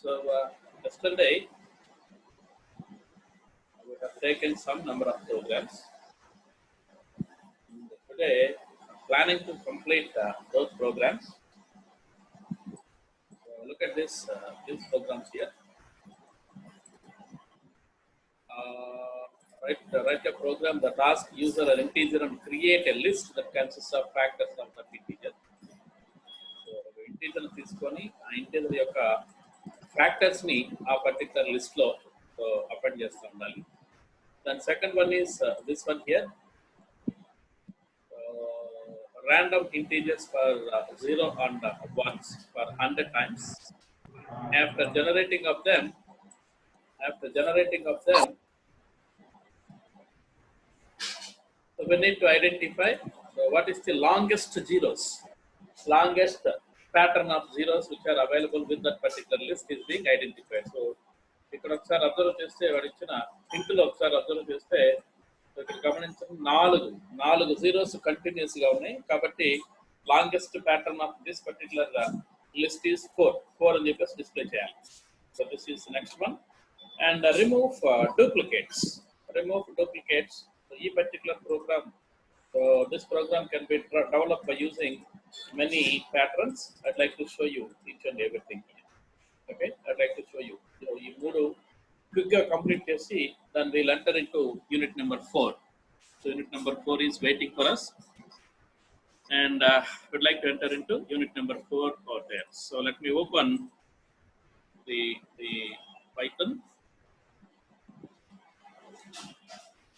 So yesterday we have taken some number of programs. Today, I'm planning to complete those programs. So look at these programs here. Write a program that asks user an integer and create a list that consists of factors of that integer. So integer తీసుకొని ఆ integer యొక్క factors ని ఆ particular list లో append చేస్తూ ఉండాలి. Then second one is this one here. Random integers for 0 and 1s for 100 times. After generating of them, so we need to identify what is the longest pattern of zeros which are available with that particular list is being identified. So ఇక్కడ ఒకసారి observe చేస్తే వాడు ఇచ్చిన ఇంట్లో ఒకసారి observe చేస్తే ఇక్కడ గమనించండి నాలుగు జీరోస్ కంటిన్యూస్ గా ఉన్నాయి కాబట్టి longest pattern of this particular list is 4 అని చెప్పేసి డిస్ప్లే చేయాలి. So this is next one. And remove duplicates. So ఈ particular program, so this program can be developed by using many patterns. I'd like to show you each and everything here. Okay, I'd like to show you. So you move quicker complete chesi, then we'll enter into unit number 4. So unit number 4 is waiting for us, and we'd like to enter into unit number 4 over there. So let me open the Python.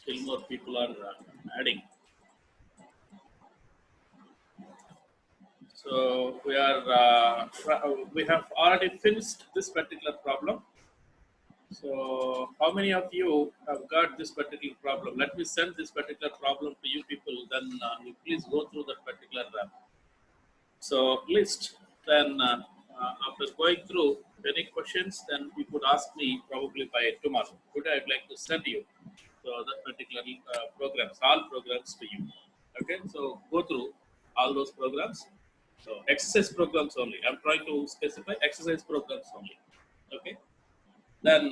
Still more people are adding. So we have already finished this particular problem. So how many of you have got this particular problem? Let me send this particular problem to you people. Then you please go through that particular list. Then after going through any questions, then you could ask me probably by tomorrow. Today I'd like to send you that particular programs, all programs to you. Okay, so go through all those programs. So exercise programs only. I'm trying to specify exercise programs only. Okay. Then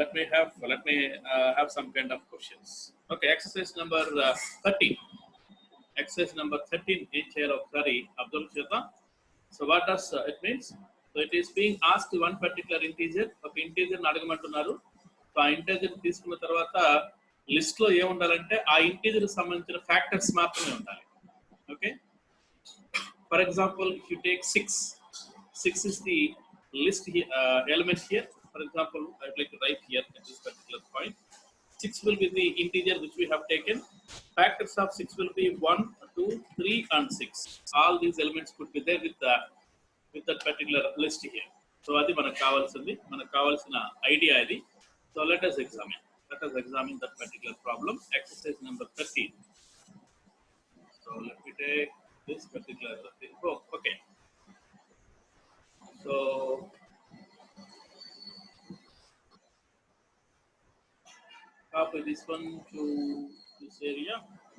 let me have some kind of questions. Okay, exercise number 13. Exercise number 13 in chair of Sari Abdul Shata. So what does it means? So it is being asked one particular integer. Okay, integer అడగమంటున్నారు. So ఆ integer తీసుకున్న తర్వాత list లో ఏముండాలంటే ఆ integer సంబంధించిన factors మాత్రమే ఉండాలి. Okay, for example, if you take 6 is the list here, element here. For example, I would like to write here at this particular point. 6 will be the integer which we have taken. Factors of 6 will be 1, 2, 3, and 6. All these elements could be there with that particular list here. So adi manaku kavalsina idea idi. So let us examine that particular problem. Exercise number 13. So let me take this particular thing. Oh, okay. So copy this one to this area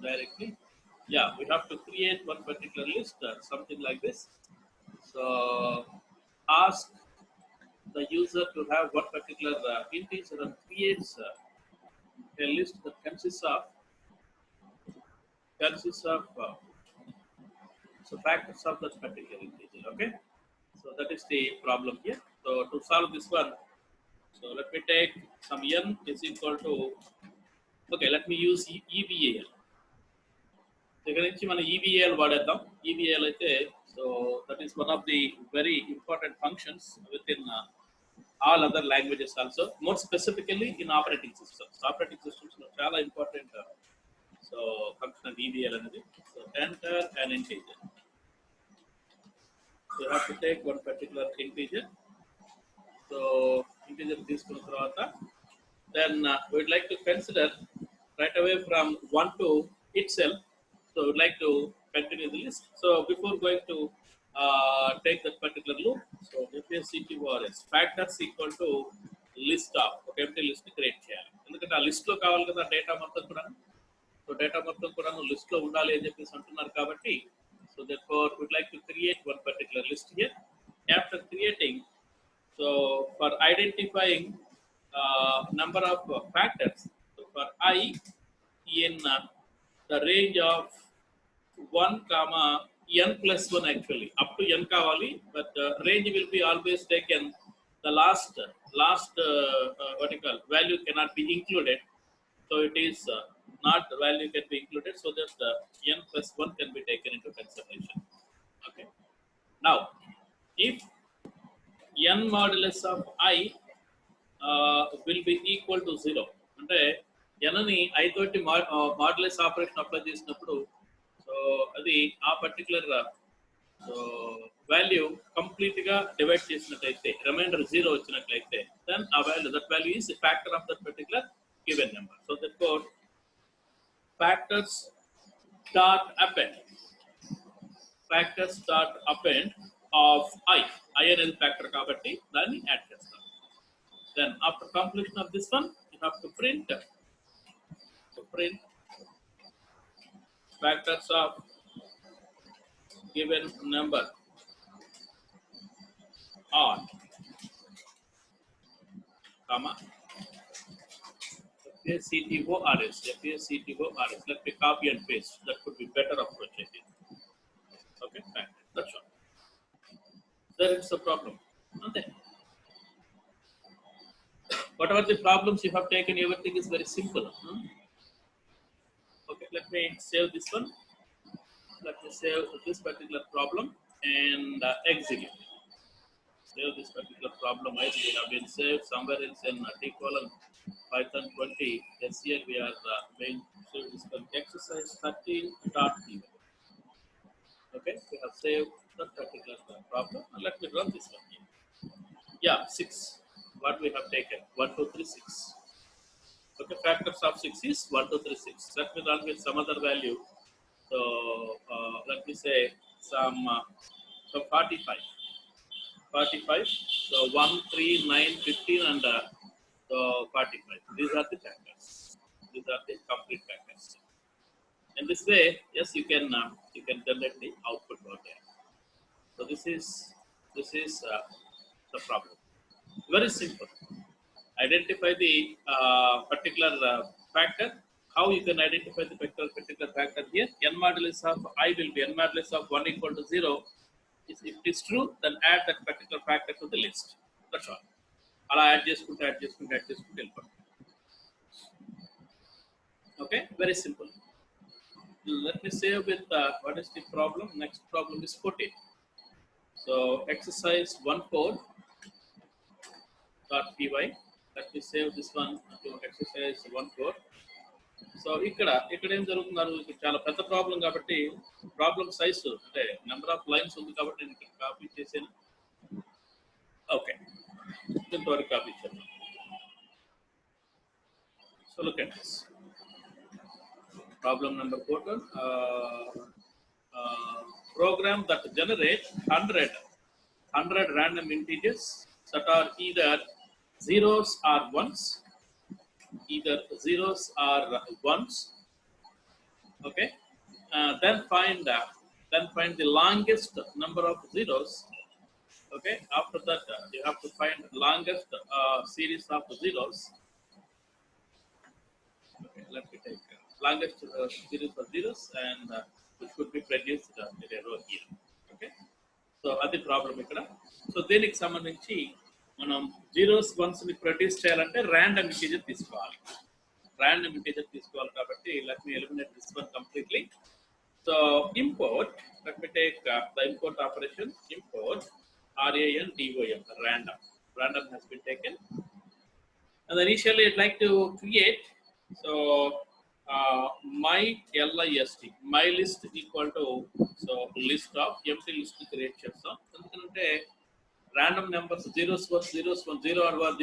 directly. Yeah, we have to create one particular list, something like this. So ask the user to have one particular integer and creates a list that consists of so factors of that particular integer. Okay, so that is the problem here. So to solve this one, so let me take some n is equal to, okay, let me use EBAL. దగ్గర నుంచి మనం EBAL వాడేద్దాం. EBAL అయితే so that is one of the very important functions within all other languages also, more specifically in operating systems. Operating systems చాలా important so function of EBAL అనేది. So enter an integer. So you have to take one particular integer. So integer తీసుకున్న తర్వాత then we'd like to consider right away from 1 to itself. So we'd like to continue the list. So before going to take that particular loop, so FACTORS factors equal to list of ఒక empty list create చేయాలి. ఎందుకంటే ఆ list లో కావాలి కదా data మొత్తం కూడా. So data మొత్తం కూడా లిస్ట్ లో ఉండాలి అని చెప్పేసి అంటున్నారు కాబట్టి, so therefore we'd like to create one particular list here. After creating, So for identifying number of factors, so for I in the range of 1 comma n plus 1 actually up to n kavali, but range will be always taken the last what you call value cannot be included, so it is not value can be included, so that n plus 1 can be taken into consideration. Okay, now if n modulus of I will be equal to 0, అంటే n ని I తోటి modulus operation apply చేసినప్పుడు, so అది ఆ particular so value complete గా divide చేసినట్లయితే reminder 0 వచ్చినట్లయితే then ఆ value that value is factor of that particular given number. So that four factors dot append of I అనేది ఫ్యాక్టర్ కాబట్టి దాన్ని యాడ్ చేస్తాం. Then after completion of this one, you have to print factors of given number on, comma, FACTORS. Let me copy and paste. That could be better approach, I think. Okay, fine. That's all. There is a problem. Okay. Whatever the problems you have taken, everything is very simple. Okay, let me save this one. Let me save this particular problem and execute. Save this particular problem. I will have been saved somewhere else in T:, Python 20. Yes, here we are going to this one, exercise 13.p. Okay, we have saved that particular problem. And let me run this one here. Yeah, 6. What we have taken? 1, 2, 3, 6. Okay, factors of 6 is 1, 2, 3, 6. Let me run with some other value. So let me say some 45. So 1, 3, 9, 15, and so 45. These are the factors. These are the complete factors. In this way, yes, you can generate the output over there. So this is the problem. Very simple. Identify the particular factor. How you can identify the particular factor here? N modulus of I will be n modulus of 1 equal to 0. If it is true, then add that particular factor to the list. That's all. I'll add చేసుకుంటే వెళ్ళిపోండి. Okay, very simple. Let me save with what is the problem? Next problem is 14. So exercise 14.py. Let me save this one to exercise 14. So ఇక్కడ ఏం జరుగుతున్నారు, ఇక్కడ చాలా పెద్ద problem కాబట్టి problem size అంటే number of lines ఉంది కాబట్టి నేను ఇక్కడ కాపీ చేశాను. ఓకే, ఇంతవరకు కాపీ చేద్దాం. So look at this problem number 14. Program that generates 100 random integers that are either zeros or ones. Okay, then find the longest number of zeros. Okay, after that you have to find longest series of zeros. Okay, let me take longest series of zeros, and which could be produced in a row here. Okay, so adi problem ikkada. So దేనికి సంబంధించి మనం zeros ones ని produce చేయాలంటే random integer తీసుకోవాలి. కాబట్టి let me eliminate this one completely. So import, let me take the import operation. Import random. Random has been taken, and initially I'd like to create so my list, my list equal to so list of empty list create చేస్తాం. ఎందుకంటే random numbers 0 or 1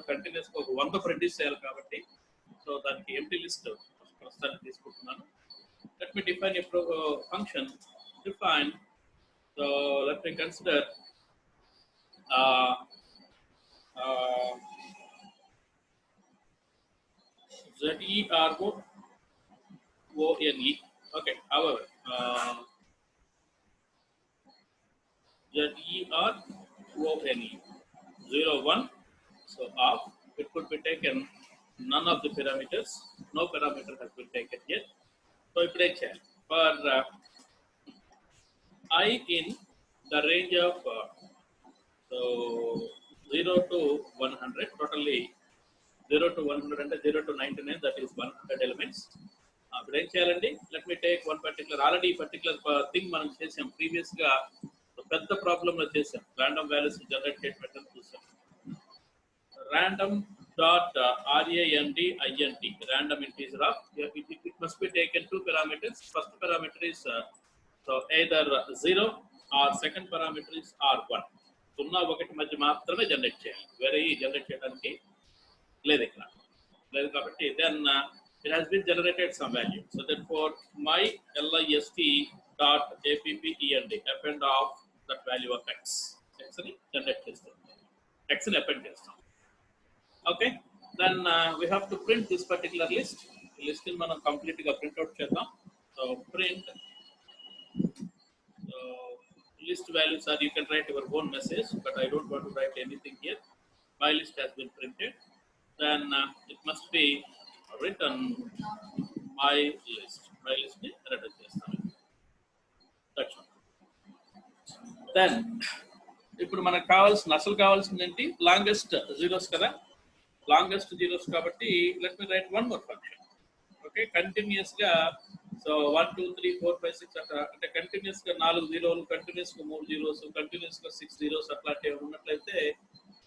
continuous గా 100 produce చేయాలి కాబట్టి so దానికి empty list ప్రస్తుతానికి తీసుకుంటున్నాను. Let me define a function. Define. So let me consider ZERONE. Okay, however, ZERONE. 0, 1. So off. It could be taken none of the parameters. No parameter has been taken yet. So if they check for I in the range of so 0 to 100, totally 0 to 100 and 0 to 99, that is 100 elements. Let me take one particular, already particular thing మనం చేసాం previous గా పెద్ద problem లో చేసాం random values generate చేయడం చూసాం random dot rand int random integer of it must be taken two parameters. First parameter is so either 0 or second parameter is r1. సున్నా ఒకటి మధ్య మాత్రమే జనరేట్ చేయాలి, వేరే జనరేట్ చేయడానికి లేదు ఇక్కడ లేదు కాబట్టి then it has been generated some value. So therefore my list dot append append of that value of x ni generate చేస్తాం, x ni append చేస్తాం. Okay, then we have to print this particular list. List ni మనం complete గా print out చేద్దాం. So print list values are, you can write your own message, but I don't want to write anything here. My list has been printed. Then it must be written my list. My list ni written చేస్తాను. That's all. Then ఇప్పుడు మనకు కావాల్సిన అసలు కావాల్సింది ఏంటి, longest zeros కదా, longest zeros కాబట్టి let me right one more function. Okay, continuous గా సో 1 2 3 4 5 6 అట్లా అంటే కంటిన్యూస్ గా 4 జీరోలు, కంటిన్యూస్ గా 3 జీరోస్, కంటిన్యూస్ గా 6 జీరోస్ అట్లాంటివి ఉన్నట్లయితే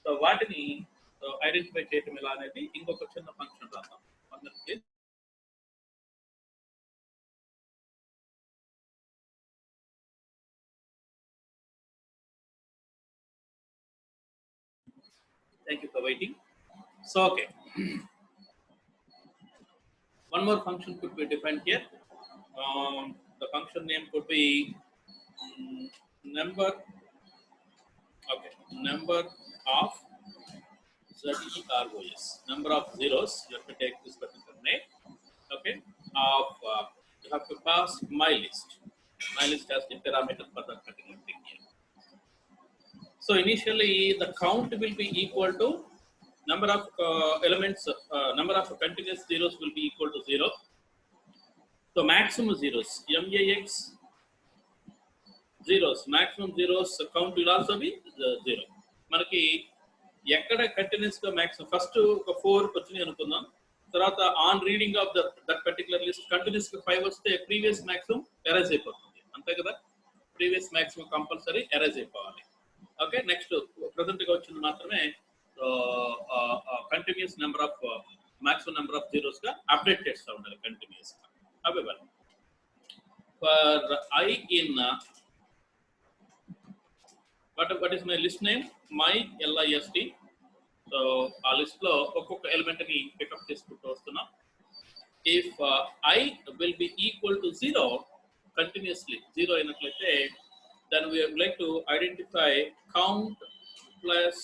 సో వాటిని ఐడెంటిఫై చేయటం ఎలా అనేది ఇంకొక చిన్న ఫంక్షన్ రాద్దాం. Thank you for waiting. So okay, one more function could be defined here. The function name could be number. Okay, number of zeros, number of zeros. You have to take this particular name. Okay, of you have to pass my list. My list has the parameter for that particular thing here. So initially the count will be equal to number of elements, number of continuous zeros will be equal to 0. So maximum zeros, max zeros, maximum zeros count will also be 0. మనకి ఎక్కడ continuous గా maximum first ఒక 4 వచ్చినాయి అనుకుందాం, తర్వాత on reading of that particular list continuous గా 5 వస్తే previous maximum erase అయిపోతుంది, అంతే కదా, ప్రీవియస్ మాక్సిమం కంపల్సరీ ఎరేజ్ అయిపోవాలి. ఓకే, నెక్స్ట్ ప్రెసెంట్ గా వచ్చింది మాత్రమే continuous number of maximum number of zeros గా అప్డేట్ చేస్తూ ఉండాలి కంటిన్యూస్ గా. However, for I in what is my list name, my list. So ఆ లిస్ట్ లో ఒక్కొక్క ఎలిమెంట్ ని పికప్ చేసుకుంటూ వస్తున్నాం. If I will be equal to 0 continuously 0 అయినట్లయితే then we would like to identify count plus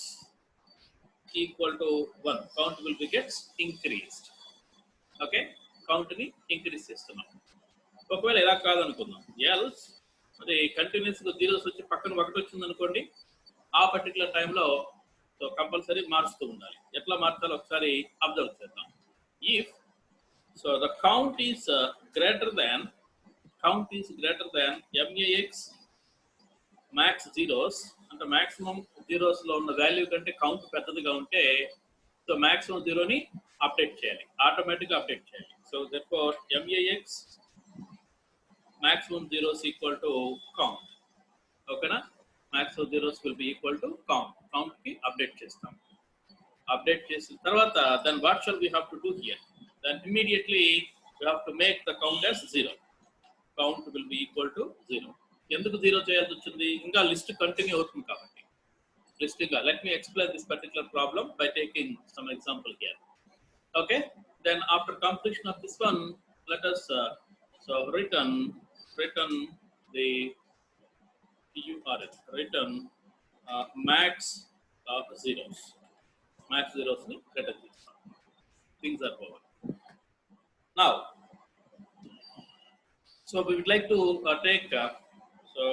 equal to 1. Count will be gets increased. Okay, count ni increase చేస్తున్నాం. ఒకవేళ ఇలా కాదనుకుందాం, else మరి కంటిన్యూస్ గా జీరోస్ వచ్చి పక్కన ఒకటి వచ్చింది అనుకోండి, ఆ పర్టికులర్ టైంలో సో కంపల్సరీ మారుస్తూ ఉండాలి. ఎట్లా మార్చాలో ఒకసారి అబ్జర్వ్ చేద్దాం. If so the count is greater than max max zeros అంటే మాక్సిమం జీరోస్ లో ఉన్న వాల్యూ కంటే కౌంట్ పెద్దదిగా ఉంటే సో మాక్సిమం జీరోని అప్డేట్ చేయాలి, ఆటోమేటిక్ గా అప్డేట్ చేయాలి. So therefore maximum zeros equal to count. ఓకేనా, maximum zeros will be equal to count కి అప్డేట్ చేస్తాం. అప్డేట్ చేసిన తర్వాత then what shall we have to do here? Then immediately we have to make the count as 0. Count will be equal to 0. ఎందుకు 0 చేయాల్సి వచ్చింది, ఇంకా list continue అవుతుంది కాబట్టి. లిస్ట్ గా let me explain this particular problem by taking some example here. Okay, then after completion of this one, let us so return the URL, return max zeros ni return చేస్తాం. Things are over. Now so we would like to take so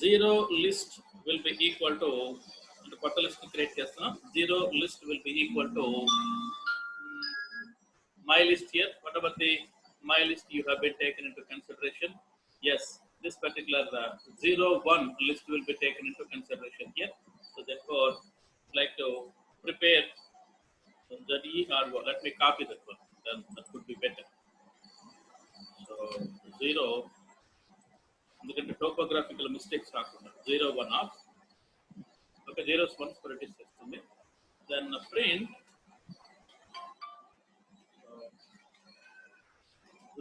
0 list will be equal to కొత్త list create చేస్తున్నాం. Zero list will be equal to my list here, whatever the my list you have been taken into consideration. Yes, this particular 01 list will be taken into consideration here. So therefore, like to prepare the E or let me copy that one. Then that could be better. So 0, ఎందుకంటే topographical mistakes రాకుండా 01 of. Okay, 0s 1s produce చేస్తుంది. Then print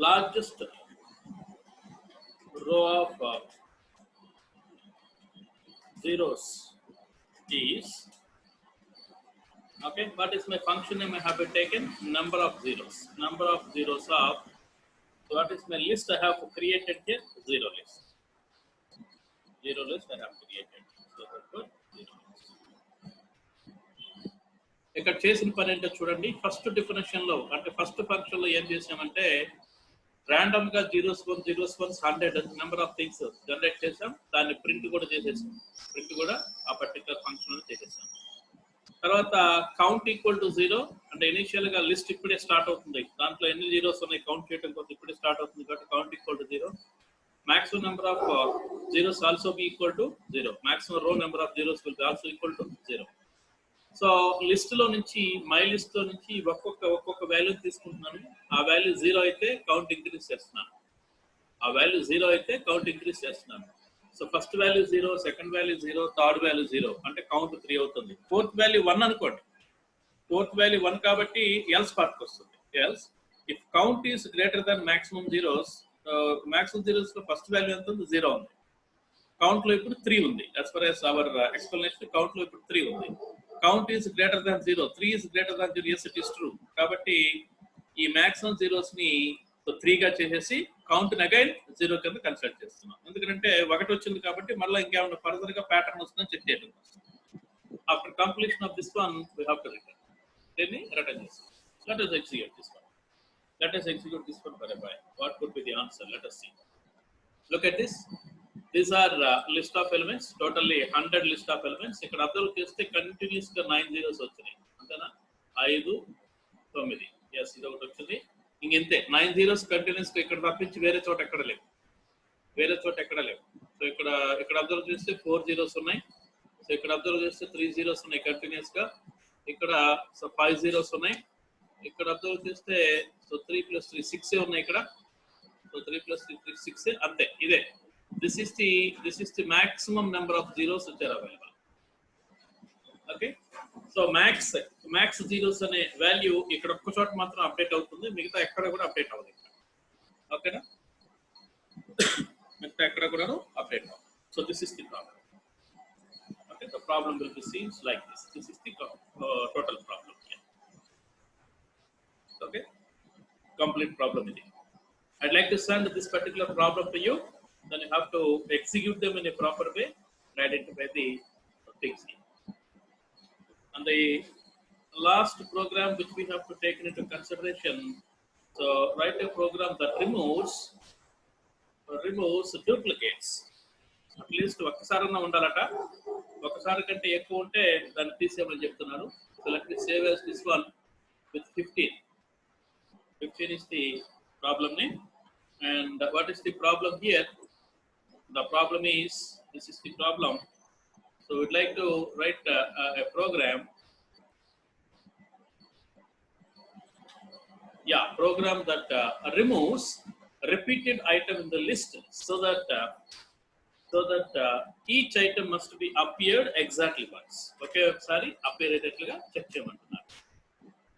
largest row of zeros is, okay, what is my function name I have been taken? Number of zeros of, so what is my list I have created here? Zero list I have created. So therefore zero list. ఇక్కడ చేసిన పని ఏంటో చూడండి. First definition లో అంటే first function లో ఏం చేసామంటే ర్యాండమ్ గా 0s 1s 100 number of things generate చేసాం. దాన్ని ప్రింట్ కూడా చేసేసాం. ప్రింట్ కూడా ఆ పర్టికులర్ ఫంక్షన్ లో చేసేసాం. తర్వాత కౌంట్ ఈక్వల్ టు 0 అంటే ఇనిషియల్ గా లిస్ట్ ఇప్పుడే స్టార్ట్ అవుతుంది. దాంట్లో ఎన్ని జీరోస్ ఉన్నాయి కౌంట్ చేయడం కోసం ఇప్పుడే స్టార్ట్ అవుతుంది కాబట్టి count equal to 0. maximum number of zeros also be equal to 0. Maximum row number of zeros will be also equal to 0. So list లో నుంచి మై లిస్ట్ లో నుంచి ఒక్కొక్క వాల్యూ తీసుకుంటున్నాను. ఆ వాల్యూ 0 అయితే కౌంట్ ఇంక్రీజ్ చేస్తున్నాను. So first value 0, second value 0, third value 0 అంటే కౌంట్ 3 అవుతుంది. ఫోర్త్ వాల్యూ 1 అనుకోండి. ఫోర్త్ వాల్యూ 1 కాబట్టి ఎల్స్ పార్ట్ వస్తుంది. Else if count is greater then maximum zeros, maximum zeros లో ఫస్ట్ వాల్యూ ఎంత ఉంది? 0 ఉంది. కౌంట్ లో ఇప్పుడు 3 ఉంది. As far as our explanation count లో ఇప్పుడు 3 ఉంది. Count is greater than 0, 3 is greater than 0. Yes, it is true. కాబట్టి ఈ మాక్సిమం జీరోస్ ని 3 గా చేసేసి కౌంట్ అగైన్ 0 కింద కన్సిడర్ చేస్తున్నాం. ఎందుకంటే 1 వచ్చింది కాబట్టి మళ్ళీ ఇంకేమైనా ఫర్దర్ గా ప్యాటర్న్ వస్తుందని చెక్ చేయడం. After completion of this one we have to return. దీన్ని రిటర్న్ చేస్తాం. Let us execute this one. For a while. What could be the answer? Let us see. Look at this. These are list of elements, totally 100 list of elements. ఇక్కడ observe చేస్తే continuous గా 9 zeros వచ్చినాయి. అంతేనా? 5, 9. Yes, ఇది ఒకటి వచ్చింది. ఇంకెంతే 9 zeros continuous గా ఇక్కడ తప్పించి వేరే చోట ఎక్కడ లేవు. సో ఇక్కడ అబ్జర్వ్ చేస్తే 4 జీరోస్ ఉన్నాయి. సో ఇక్కడ అబ్జర్వ్ చేస్తే 3 జీరోస్ ఉన్నాయి కంటిన్యూస్ గా. ఇక్కడ సో 5 జీరోస్ ఉన్నాయి. ఇక్కడ అబ్జర్వ్ చేస్తే సో 3 + 3 6 ఉన్నాయి ఇక్కడ. సో 3 + 3 6 అంతే. ఇదే this is the maximum number of zeros which are available. Okay, so max zeros అనే వాల్యూ ఇక్కడ ఒక్క చోట మాత్రం అప్డేట్ అవుతుంది, మిగతా ఎక్కడ కూడా అప్డేట్ అవ్వదు. ఓకేనా? మిగతా ఎక్కడ కూడా అప్డేట్ అవ్వదు. So this is the problem. Okay, the problem will be seems like this. This is the total problem. Okay, complete problem ఇది. I'd like to send this particular problem to you. Then you have to execute them in a proper way and identify the things. And the last program which we have to take into consideration, so write a program that removes duplicates. At least ఒక్కసారన్నా ఉండాలట. ఒకసారి కంటే ఎక్కువ ఉంటే దాన్ని తీసేయమని చెప్తున్నారు. So let me save as this one with 15. 15 is the problem name. And what is the problem here? The problem is, this is the problem. So we'd like to write a program. Program that removes repeated item in the list so that each item must be appeared exactly once. Okay, sorry, appear గా check చేయమంటున్నారు.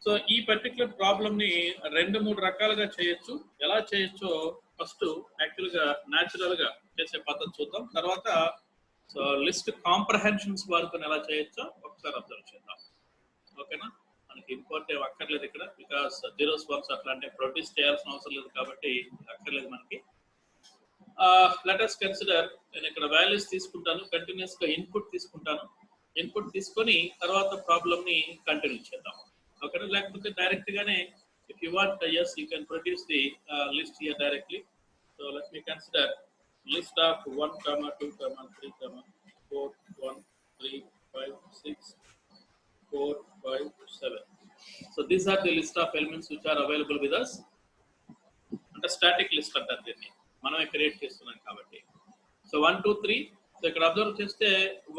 So ఈ particular problem ని 2-3 రకాలుగా చేయొచ్చు. ఎలా చేయొచ్చో first actual గా natural గా చేసే పద్ధతి చూద్దాం. తర్వాత సో లిస్ట్ కాంప్రహెన్షన్స్ వాడుకొని ఎలా చేయొచ్చో ఒకసారి అబ్జర్వ్ చేద్దాం. ఓకేనా? మనకి ఇంపోర్ట్ ఏం అక్కర్లేదు ఇక్కడ, బికాస్ జీరోస్ వన్స్ అట్లాంటి ప్రొడ్యూస్ చేయాల్సిన అవసరం లేదు కాబట్టి అక్కర్లేదు మనకి. లెట్ us కన్సిడర్, నేను ఇక్కడ వాల్యూస్ తీసుకుంటాను, కంటిన్యూస్ గా ఇన్పుట్ తీసుకొని తర్వాత ప్రాబ్లమ్ ని కంటిన్యూ చేద్దాం. ఓకేనా? లేకపోతే డైరెక్ట్ గానే if you want, yes, you can produce the list here directly. So let me consider list of 1, 2, 3, 4, 1, 3, 5, 6, 4, 5, 7. So these are the list of elements which are available with us. అంటే static list అంటారు దీన్ని, మనమే create చేస్తున్నాం కాబట్టి. So 1, 2, 3. So ఇక్కడ observe చేస్తే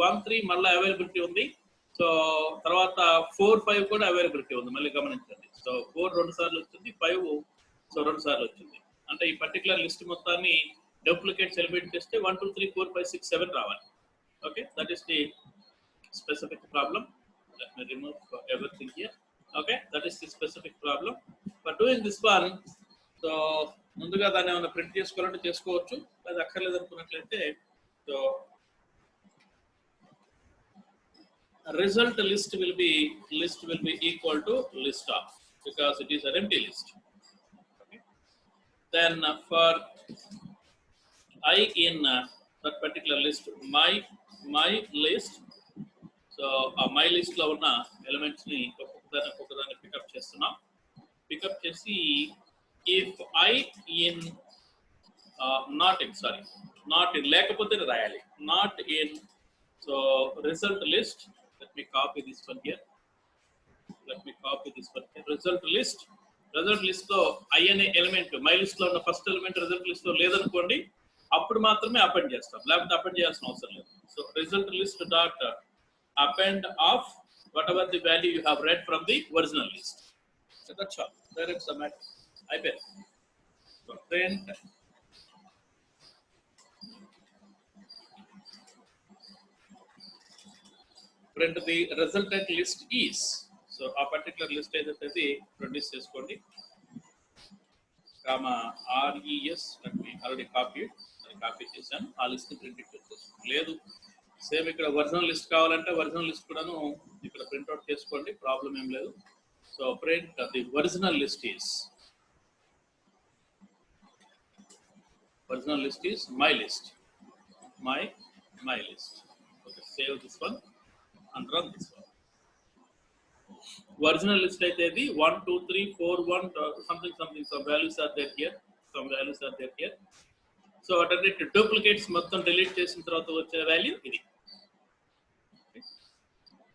1, 3 మళ్ళీ availability ఉంది. సో తర్వాత 4, 5 కూడా అవైలబిలిటీ ఉంది, మళ్ళీ గమనించండి. సో 4 2 సార్లు వచ్చింది, 5 సో 2 సార్లు వచ్చింది. అంటే ఈ పర్టికులర్ లిస్ట్ మొత్తాన్ని డూప్లికేట్ సెలబ్రేట్ చేస్తే 1, 2, 3, 4, 5, 6, 7 రావాలి. Okay, that is the specific problem. Let me remove everything here. Okay, that is the specific problem. For doing this one, so ముందుగా దాన్ని ఏమైనా ప్రింట్ చేసుకోవాలంటే చేసుకోవచ్చు, అది అక్కర్లేదు అనుకున్నట్లయితే so result list will be equal to list of, because it is an empty list. Okay, then for I in that particular list, my list. So ఆ my list లో ఉన్న ఎలిమెంట్స్ ని ఒక్కొక్కదాన్ని పికప్ చేస్తున్నాం. పికప్ చేసి if I in not in లేకపోతే రాయాలి, not in. So result list, let me copy this one here, result list లో I అనే ఎలిమెంట్ మై లిస్ట్ లో ఉన్న ఫస్ట్ ఎలిమెంట్ రిజల్ట్ లిస్ట్ లో లేదనుకోండి, అప్పుడు మాత్రమే అపెండ్ చేస్తాం, లేకపోతే అపెండ్ చేయాల్సిన అవసరం లేదు. So result list dot append of whatever the value you have read from the original list. So that's all. There is the matter. I bet. So print the resultant list is. So a particular list is produce చేసుకోండి, comma res. Let me already copy it. Copy చేశాను, ఆ list ని print చేసుకోండి. లేదు same ఇక్కడ original list కావాలంటే original list కూడాను ఇక్కడ ప్రింట్అవుట్ చేసుకోండి, ప్రాబ్లం ఏం లేదు. So print the original list is my list. Okay, save this one and run this one. Original list అయితే ఇది 1, 2, 3, 4, 1 something some values are there here. So వాటన్నిటి duplicates మొత్తం డిలీట్ చేసిన తర్వాత వచ్చే వాల్యూ ఇది.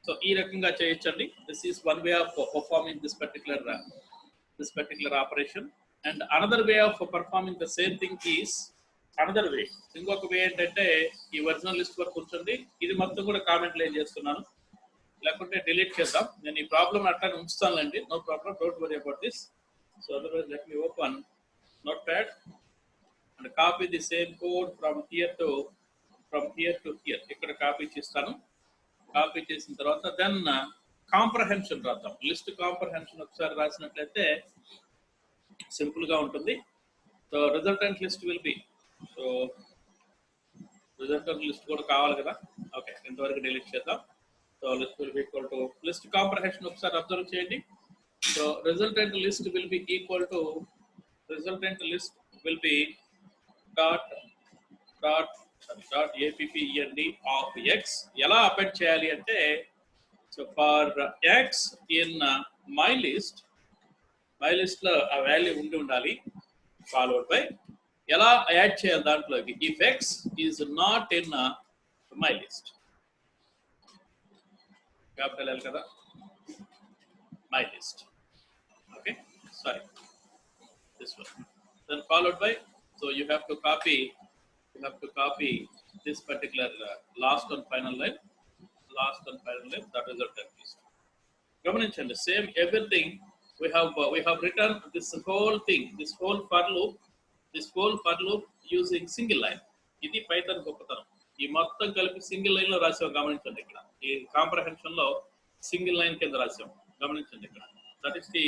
సో ఈ రకంగా చేయొచ్చండి. This is one way of performing this particular operation. And another way of performing the same thing is ఇంకొక వే ఏంటంటే ఈ ఒరిజినల్ లిస్ట్ వరకు ఉంచండి, ఇది మొత్తం కూడా కామెంట్లు ఏం చేస్తున్నాను, లేకుంటే డిలీట్ చేద్దాం. నేను ఈ ప్రాబ్లం అట్లా ఉంచుతానండి, no problem, don't worry about this. So otherwise let me open notepad and copy the same code from here to here. ఇక్కడ కాపీ చేస్తాను. కాపీ చేసిన తర్వాత దెన్ కాంప్రహెన్షన్ రాద్దాం. లిస్ట్ కాంప్రహెన్షన్ ఒకసారి రాసినట్లయితే సింపుల్ గా ఉంటుంది. So resultant list will be, so resultant list కూడా కావాలి కదా. ఓకే, ఇంతవరకు డిలీట్ చేద్దాం. So list will be equal to list comprehension ఒకసారి అబ్జర్వ్ చేయండి. So resultant list will be equal to dot append of x. ఎలా అపెండ్ చేయాలి అంటే, so for x in my list లో ఆ వాల్యూ ఉండాలి, ఫాలోడ్ బై ఎలా యాడ్ చేయాలి దాంట్లోకి, if x is not in my list, capital L కదా, my list. Okay, sorry, this one. Then followed by, so you have to copy this particular last and final line, that resultant list. గమనించండి, same everything we have written this whole thing, this whole for loop using single line. ఇది Python గొప్పతనం, ఈ మొత్తం కలిపి single line లో రాసాం. గమనించండి, ఇక్కడ ఈ కాంప్రహెన్షన్ లో సింగిల్ లైన్ కింద రాసాం. గమనించండి ఇక్కడ, that is the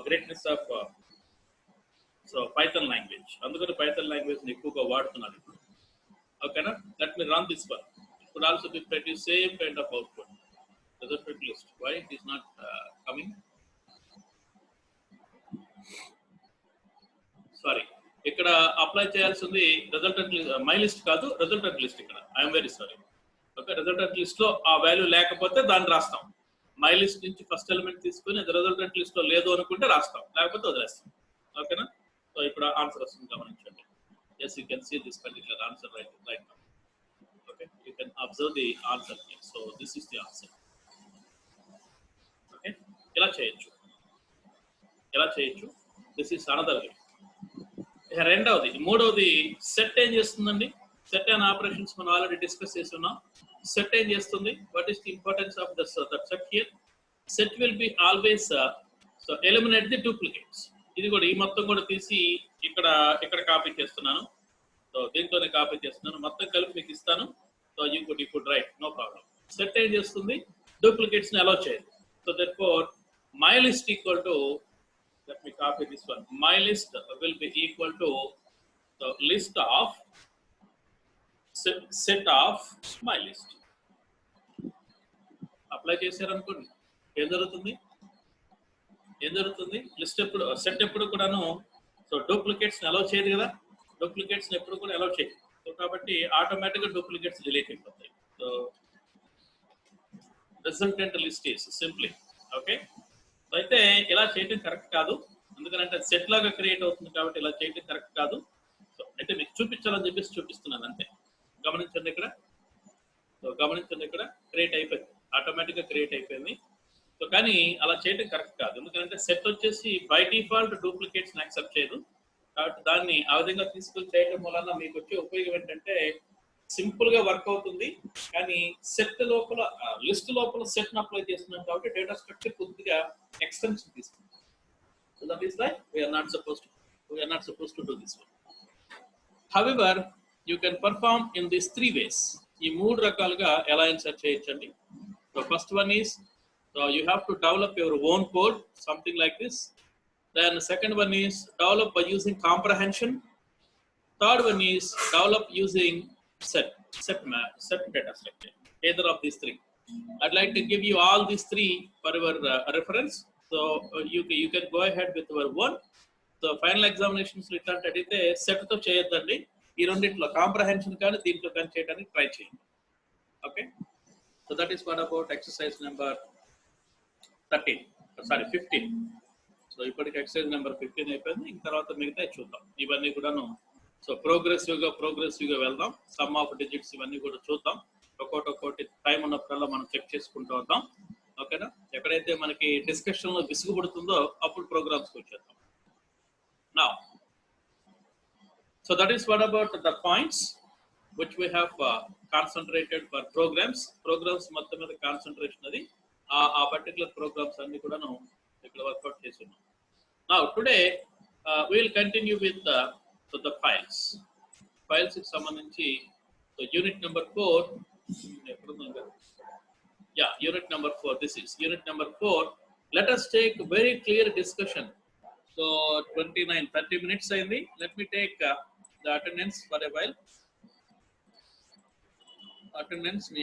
greatness of Python language. అందుకని పైథాన్ లాంగ్వేజ్ ని ఎక్కువగా వాడుతున్నాను ఇప్పుడు. ఓకేనా, let me run this one. It could also be produce same kind of output. Resultant list, why it is not coming? Sorry, ఇక్కడ apply చేయాల్సింది resultant my list కాదు, resultant list. ఇక్కడ I'm very sorry. Okay, resultant list లో ఆ value లేకపోతే దాన్ని రాస్తాం. My list నుంచి ఫస్ట్ ఎలిమెంట్ తీసుకుని అది రిజల్టెంట్ లిస్ట్ లో లేదు అనుకుంటే రాస్తాం, లేకపోతే వదిలేస్తాం. ఓకేనా, సో ఇప్పుడు ఆన్సర్ వస్తుంది, గమనించండి. Yes, you can see this particular answer right now. Okay, Okay, you can observe the answer here. So this is the answer. Okay, ఎలా చేయొచ్చు, దిస్ ఈస్ అనదర్ వే. రెండవది, మూడవది సెట్ ఏం చేస్తుందండి? సెట్ అండ్ ఆపరేషన్స్ మనం already discuss చేస్తున్నాం. Set ఏం చేస్తుంది? What is the importance of that set here? Set will be always so eliminate the duplicates. ఇది కూడా ఈ మొత్తం కూడా తీసి ఇక్కడ కాపీ చేస్తున్నాను. సో దీంట్లోనే కాపీ చేస్తున్నాను, మొత్తం కలిపి మీకు ఇస్తాను. So you could write, no problem. Set ఏం చేస్తుంది? డూప్లికేట్స్ ని అలౌ చేయదు. So therefore my list equal to, let me copy this one, my list will be equal to the list of set of my list. Apply చేశారు అనుకోండి, ఏం జరుగుతుంది? List ఎప్పుడు, set ఎప్పుడు కూడాను సో డూప్లికేట్స్ ని అలౌ చేయదు కదా, డూప్లికేట్స్ ని ఎప్పుడు కూడా అలౌ చేయదు. సో కాబట్టి ఆటోమేటిక్ గా డూప్లికేట్స్ డిలీట్ అయిపోతాయి. So resultant list is simply okay. So అయితే ఇలా చేయడం కరెక్ట్ కాదు, ఎందుకంటే సెట్ లాగా క్రియేట్ అవుతుంది కాబట్టి ఇలా చేయడం కరెక్ట్ కాదు. సో అయితే మీకు చూపించాలని చెప్పేసి చూపిస్తున్నాను అంతే. గమనించండి ఇక్కడ, సో గమనించండి ఇక్కడ క్రియేట్ అయిపోయింది, ఆటోమేటిక్ గా క్రియేట్ అయిపోయింది. సో కానీ అలా చేయడం కరెక్ట్ కాదు, ఎందుకంటే సెట్ వచ్చేసి బై డిఫాల్ట్ డూప్లికేట్స్ యాక్సెప్ట్ చేయదు. కాబట్టి దాన్ని ఆ విధంగా తీసుకొని చేయడం వలన మీకు వచ్చే ఉపయోగం ఏంటంటే సింపుల్ గా వర్క్ అవుతుంది, కానీ సెట్ లోపల లిస్ట్ లోపల సెట్ అప్లై చేస్తున్నాం కాబట్టి డేటా స్ట్రక్చర్ కొద్దిగా ఎక్స్టెన్షన్ తీసుకుంటాం. So that is why we are not suppose to do this one. However you can perform in this 3 ways. ఈ 3 రకాలుగా ఎలా ఇన్సర్ట్ చేయొచ్చండి. So first one is, so you have to develop your own code, something like this. Then the second one is develop by using comprehension. Third one is develop using set data structure. Either of these 3. I'd like to give you all these 3 for your reference. So you can go ahead with your one. So final examinations return adite set to cheyadandi. Ee renditlo comprehension kaani deentlo kaani cheyadaniki try cheyandi. Okay, so that is what about exercise number 15. So ఇప్పటికి exercise number 15 అయిపోయింది. ఇంక తర్వాత మిగతా చూద్దాం. ఇవన్నీ కూడాను so progressive గా వెళ్దాం. సమ్ ఆఫ్ డిజిట్స్ ఇవన్నీ కూడా చూద్దాం. ఒక్కోటి టైం ఉన్నప్పుడల్లా మనం చెక్ చేసుకుంటూ వద్దాం. ఓకేనా? ఎక్కడైతే మనకి డిస్కషన్ లో విసుగుపడుతుందో అప్పుడు ప్రోగ్రామ్స్కి వచ్చేద్దాం. Now so that is what about the points which we have concentrated for programs మొత్తం మీద కాన్సన్ట్రేషన్ అది ఆ పర్టికులర్ ప్రోగ్రామ్స్ అన్ని కూడాను ఇక్కడ వర్కౌట్ చేస్తున్నాం. Now today we will continue with the files కి సంబంధించి unit number 4. Unit number 4. this is unit number 4. Let us take very clear discussion. So 30 minutes అయింది. Let me take the attendance for a while. Me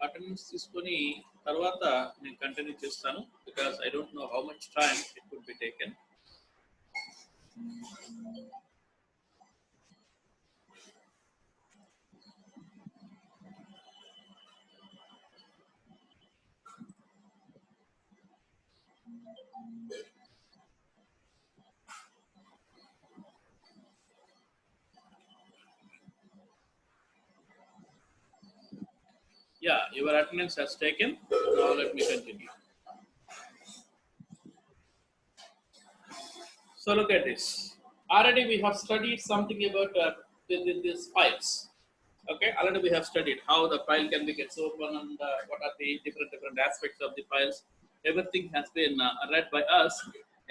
attendance తీసుకొని తర్వాత నేను continue చేస్తాను, because I don't know how much time it could be taken. Yeah, your attendance has taken. Now let me continue. So look at this. Already we have studied something about these files. Okay, already we have studied how the file can be gets open and what are the different aspects of the files. Everything has been read by us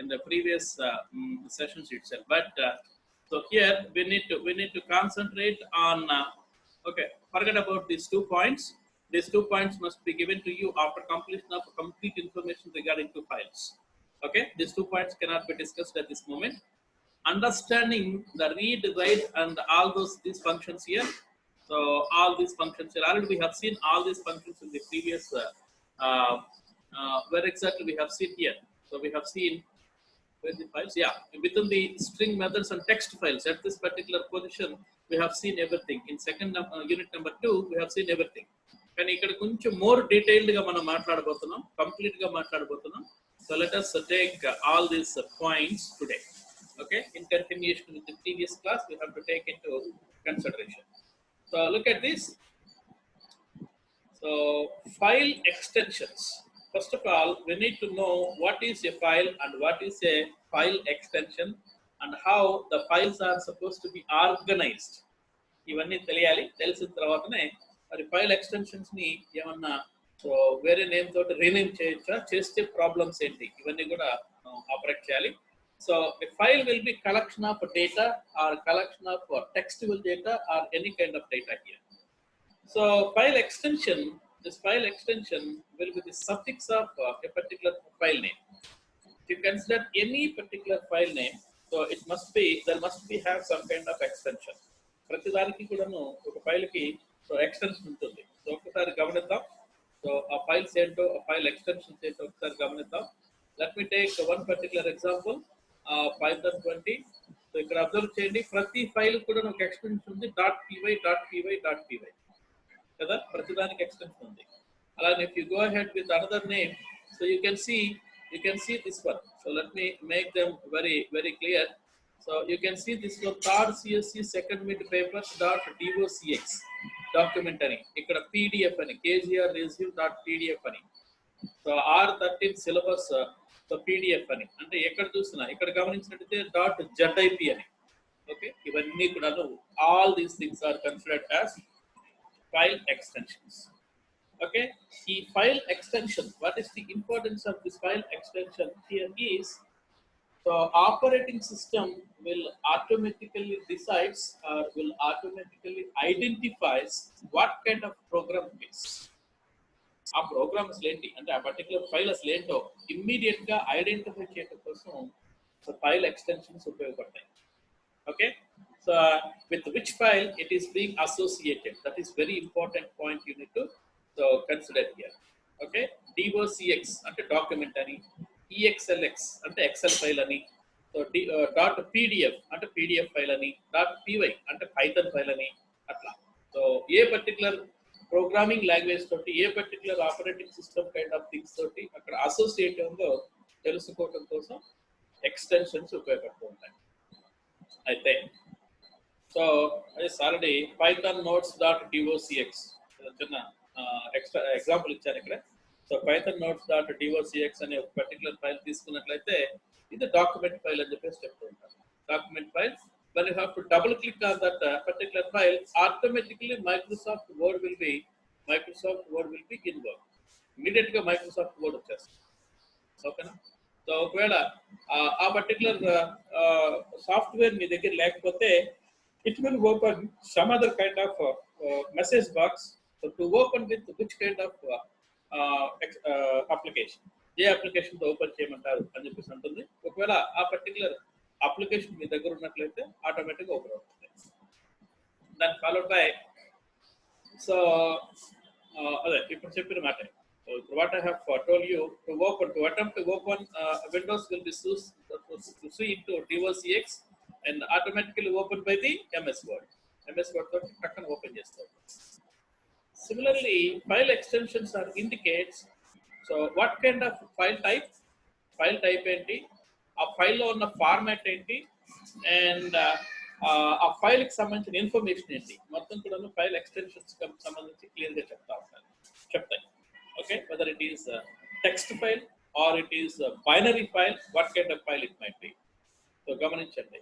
in the previous sessions itself. But so here we need to concentrate on. Okay, forget about these 2 points. These 2 points must be given to you after completion of complete information regarding to files. Okay, these 2 points cannot be discussed at this moment. Understanding the read, write, and all these functions here. So all these functions here, already we have seen all these functions in the previous. Where exactly we have seen here? So we have seen where the files. Yeah, within the string methods and text files at this particular position, we have seen everything. In unit number 2, we have seen everything. కానీ ఇక్కడ కొంచెం more detailed గా మనం complete గా మాట్లాడబోతున్నాం. So let us take all these points today. Okay, in continuation with the previous class, we have to take into consideration. So look at this. So file extensions. First of all, we need to know what is a file and what is a file extension and how the files are supposed to be organized. ఇవన్నీ తెలియాలి. తెలిసిన తర్వాతనే మరి file extensions ని ఏమన్నా so వేరే name తోటి rename చేయొచ్చా, చేస్తే ప్రాబ్లమ్స్ ఏంటి, ఇవన్నీ కూడా ఆపరేట్ చేయాలి. So a file will be collection of data or collection of textual data or any kind of data here. So file extension, this file extension will be the suffix of a particular file name. If you consider any particular file name, so it must be, there must be have some kind of extension. ప్రతి దానికి కూడాను ఒక file కి so extension ఉంటుంది. So ఒకసారి గమనిద్దాం. So ఆ files ఏంటో, ఆ ఫైల్ ఎక్స్టెన్షన్స్ ఏంటో ఒకసారి గమనిద్దాం. Let me take one particular example, Python 20. So ఇక్కడ అబ్జర్వ్ చేయండి, ప్రతి ఫైల్ కూడా ఒక ఎక్స్టెన్షన్ ఉంది, .py కదా, ప్రతి దానికి ఎక్స్టెన్షన్ ఉంది. అలానే if you go ahead with another name, so you can see this one. So let me make them very clear. So you can see this one, third CSC second mid paper .docx document అని, ఇక్కడ PDF అని, KGR resume .pdf అని, so R13 syllabus so PDF అని, అంటే ఎక్కడ చూసినా ఇక్కడ గమనించినట్లయితే .zip అని. ఓకే, ఇవన్నీ కూడా all these things are considered as file extensions. Okay, the file extension, what is the importance of this file extension here is, so operating system will automatically decides or will automatically identifies what kind of program it is. ఆ programmes ఏంటి అంటే ఆ particular file అసలు ఏంటో immediate గా identify చేయడం కోసం so file extensions ఉపయోగపడతాయి. Okay, so with which file it is being associated, that is very important point you need to so consider here. Okay, docx అంటే డాక్యుమెంట్ అని, exlx అంటే excel file అని, so .pdf అంటే pdf file అని, .py అంటే Python file అని, అట్లా. So a particular programming language తోటి, a particular operating system kind of things తోటి అక్కడ అసోసియేట్ ఉందో తెలుసుకోవడం కోసం ఎక్స్టెన్షన్స్ ఉపయోగపడుతూ ఉంటాయి. అయితే so already Python notes .docx చిన్న ఎక్స్ట్రా ఎగ్జాంపుల్ ఇచ్చాను ఇక్కడ. సో పైథాన్ నోట్స్ .docx అనే ఒక పర్టికులర్ ఫైల్ తీసుకున్నట్లయితే ఇది డాక్యుమెంట్ ఫైల్ అని చెప్పేసి చెప్తూ ఉంటారు. Document file, when you have to double click on that particular file, automatically Microsoft Word will be in work. Immediate గా Microsoft Word వచ్చేస్తుంది. ఓకేనా? సో ఒకవేళ ఆ పర్టికులర్ సాఫ్ట్వేర్ మీ దగ్గర లేకపోతే it will open some other kind of message box. So to open with which kind of application, A application తో open చేయమంటారు అని చెప్పేసి ఉంటుంది. ఒకవేళ ఆ పర్టికులర్ అప్లికేషన్ మీ దగ్గర ఉన్నట్లయితే ఆటోమేటిక్గా ఓపెన్ అవుతుంది. దాన్ని ఫాలోడ్ బై సో అదే ఇప్పుడు చెప్పిన మాట. So what I have told you, to attempt to open Windows will be to see into docx and automatically open by the MS Word. MS Word తో పక్కన ఓపెన్ చేస్తారు. Similarly, file extensions are indicates. So what kind of file type ఏంటి, ఆ file లో ఉన్న format ఏంటి, and ఆ file కి సంబంధించిన ఇన్ఫర్మేషన్ ఏంటి, మొత్తం కూడా ఫైల్ ఎక్స్టెన్షన్స్ సంబంధించి క్లియర్ గా చెప్తాయి. Okay, whether it is text file or it is binary file, what kind of file it might be. So గమనించండి,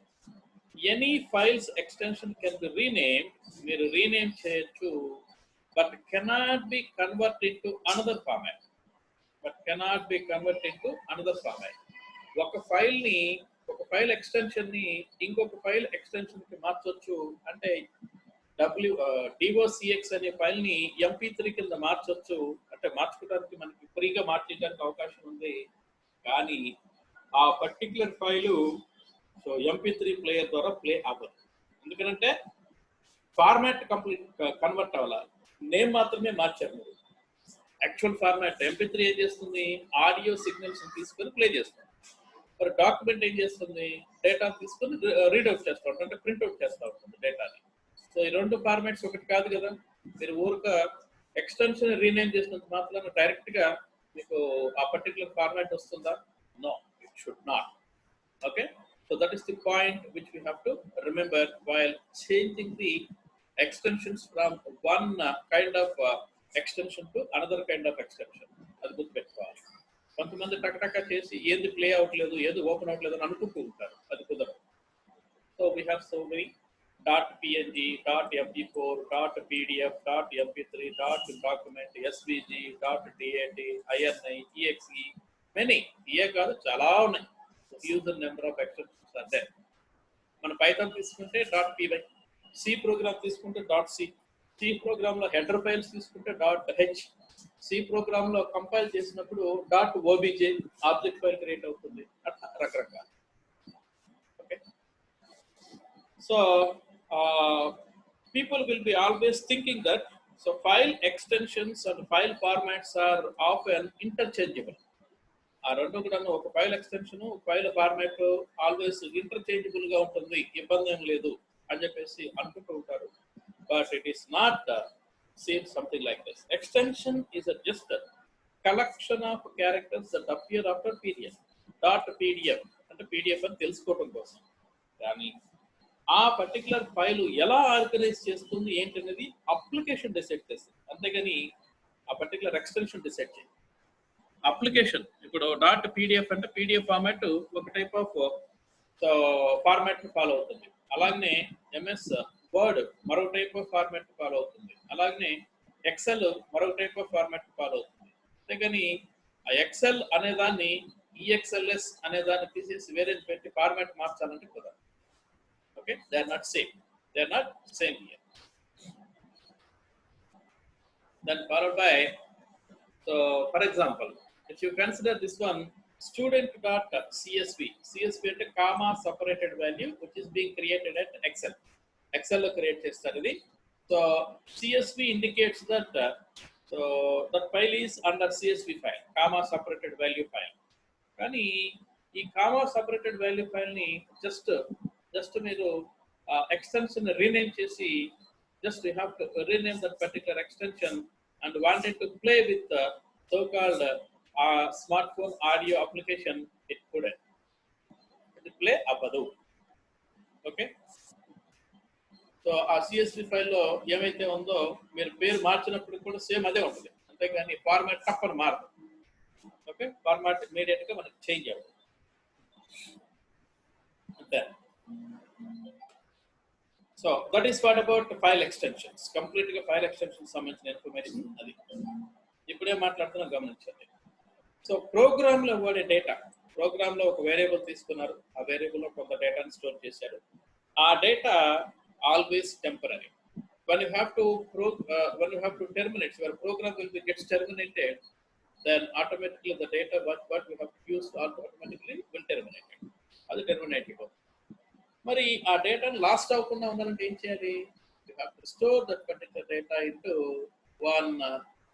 any files extension can be rename, మీరు రీనేమ్ చేయొచ్చు, but cannot be convert into another format. ఒక file extension ని ఇంకొక file extension కి మార్చొచ్చు. అంటే docx అనే ఫైల్ ని MP3 కింద మార్చొచ్చు. అంటే మార్చుకోవడానికి మనకి ఫ్రీగా మార్చేయడానికి అవకాశం ఉంది, కానీ ఆ particular file so MP3 player ద్వారా ప్లే అవ్వదు. ఎందుకంటే ఫార్మాట్ కంప్లీట్ కన్వర్ట్ అవ్వాలి, నేమ్ మాత్రమే మార్చారు. మీరు యాక్చువల్ ఫార్మాట్ MP3 ఏం చేస్తుంది, ఆడియో సిగ్నల్స్ తీసుకొని ప్లే చేస్తుంది. మరి డాక్యుమెంట్ ఏం చేస్తుంది, డేటా తీసుకొని రీడ్అవుట్ చేస్తూ ఉంటుంది, అంటే ప్రింట్అవుట్ చేస్తూ ఉంటుంది డేటాని. సో ఈ రెండు ఫార్మాట్స్ ఒకటి కాదు కదా. మీరు ఊరిక ఎక్స్టెన్షన్ రీనేమ్ చేసినంత మాత్రాన డైరెక్ట్ గా మీకు ఆ పర్టికులర్ ఫార్మాట్ వస్తుందా? No, it should not. Okay, so So that is the point which we have to remember while changing the extensions from one kind of extension to another kind of extension. అది గుర్తుపెట్టుకోవాలి. కొంతమంది టకటక చేసి ఏది play అవ్వట్లేదు ఏది open అవ్వట్లేదు అని అనుకుంటూ ఉంటారు, అది కుదరదు. So we have so many .png, .mp4, .pdf, .mp3, .document, svg, .dat, ini, exe, many. ఇయే కాదు చాలా ఉన్నాయి. యూజర్ నెంబర్ ఆఫ్ ఎక్స్టెన్షన్స్ అంటే మన పైథాన్ తీసుకుంటే .py, సి ప్రోగ్రామ్ తీసుకుంటే .c, సి ప్రోగ్రామ్ లో హెడర్ ఫైల్స్ తీసుకుంటే .h, సి ప్రోగ్రామ్ లో కంపైల్ చేసినప్పుడు .obj ఆబ్జెక్ట్ ఫైల్ క్రియేట్ అవుతుంది. అట్లా రకరకాల. Okay, so people will be always thinking that so file extensions and file formats are often interchangeable. ఆ రెండు కూడా ఒక file extension file format always interchangeable గా ఉంటుంది, ఇబ్బంది ఏం లేదు అని చెప్పేసి అనుకుంటూ ఉంటారు. But it is not same something like this. Extension is just collection of characters that appear after PDF. .pdf అంటే పీడిఎఫ్ అని తెలుసుకోవడం కోసం. కానీ ఆ పర్టికులర్ ఫైల్ ఎలా ఆర్గనైజ్ చేస్తుంది ఏంటనేది అప్లికేషన్ డిసైడ్ చేస్తుంది, అంతేగాని ఆ పర్టికులర్ ఎక్స్టెన్షన్ డిసైడ్ చేయండి. అప్లికేషన్ ఇప్పుడు .pdf అంటే పీడిఎఫ్ ఫార్మాట్ ఒక టైప్ ఆఫ్ ఫార్మాట్ ఫాలో అవుతుంది. అలాగనే ఎంఎస్ వర్డ్ మరొక టైప్ ఆఫ్ ఫార్మాట్ ఫాలో అవుతుంది. అలాగనే ఎక్సెల్ మరొక టైప్ ఆఫ్ ఫార్మాట్ ఫాలో అవుతుంది. అంతేగాని ఆ ఎక్సెల్ అనేదాన్ని ఈఎక్స్ఎల్ఎస్ అనేదాన్ని తీసేసి వేరే పెట్టి ఫార్మాట్ మార్చాలంటే కుదరదు. Okay, they are not same. They are not same here. Then followed by, so for example, if you consider this one, student.csv. CSV అంటే comma separated value which is being created at Excel. Excel లో create చేస్తారు ఇది. So CSV indicates that so that file is under CSV file, comma separated value file. కానీ ఈ comma separated value file ని just మీరు extension rename చేసి just you have to rename that particular extension and wanted to play with the so-called smartphone audio application, it couldn't. It play అవ్వదు. Okay, so ఆ CSV ఫైల్లో ఏమైతే ఉందో మీరు పేరు మార్చినప్పుడు కూడా సేమ్ అదే ఉంటుంది, అంతేగాని ఫార్మాట్ తప్పని మారదు. ఓకే, ఫార్మాట్ ఇమీడియట్ గా మనకి చేంజ్ అవ్వదు అంతే. So that is what about file extensions. Complete గా ఫైల్ ఎక్స్టెన్షన్ సంబంధించిన ఇన్ఫర్మేషన్ అది. ఇప్పుడే మాట్లాడుతున్నా గమనించండి. సో ప్రోగ్రామ్ లో వాడే డేటా, ప్రోగ్రామ్ లో ఒక వేరియబుల్ తీసుకున్నారు, ఆ వేరియబుల్ లో కొంత డేటాను స్టోర్ చేశారు. ఆ data always temporary. when you have to terminate, your program will be gets terminated, then automatically the data what we have used automatically will terminate. అది టెర్మినేట్ అయిపోతుంది. మరి ఆ డేటాను లాస్ట్ అవ్వకుండా ఉండాలంటే ఏం చేయాలి? You have to store that particular data into one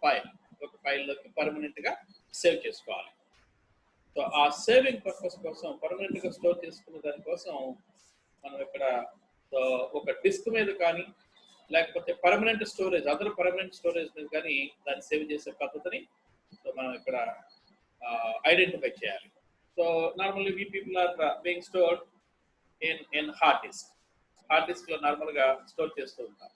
file, ఒక ఫైల్లోకి పర్మనెంట్ గా సేవ్ చేసుకోవాలి. సో ఆ సేవింగ్ పర్పస్ కోసం పర్మనెంట్ గా స్టోర్ చేసుకున్న దానికోసం మనం ఇక్కడ ఒక డిస్క్ మీద కానీ లేకపోతే permanent storage, other permanent storage మీద కానీ దాన్ని సేవ్ చేసే పద్ధతిని సో మనం ఇక్కడ ఐడెంటిఫై చేయాలి. So normally we people are being stored in hard disk. Hard disk లో నార్మల్ గా స్టోర్ చేస్తూ ఉంటాం.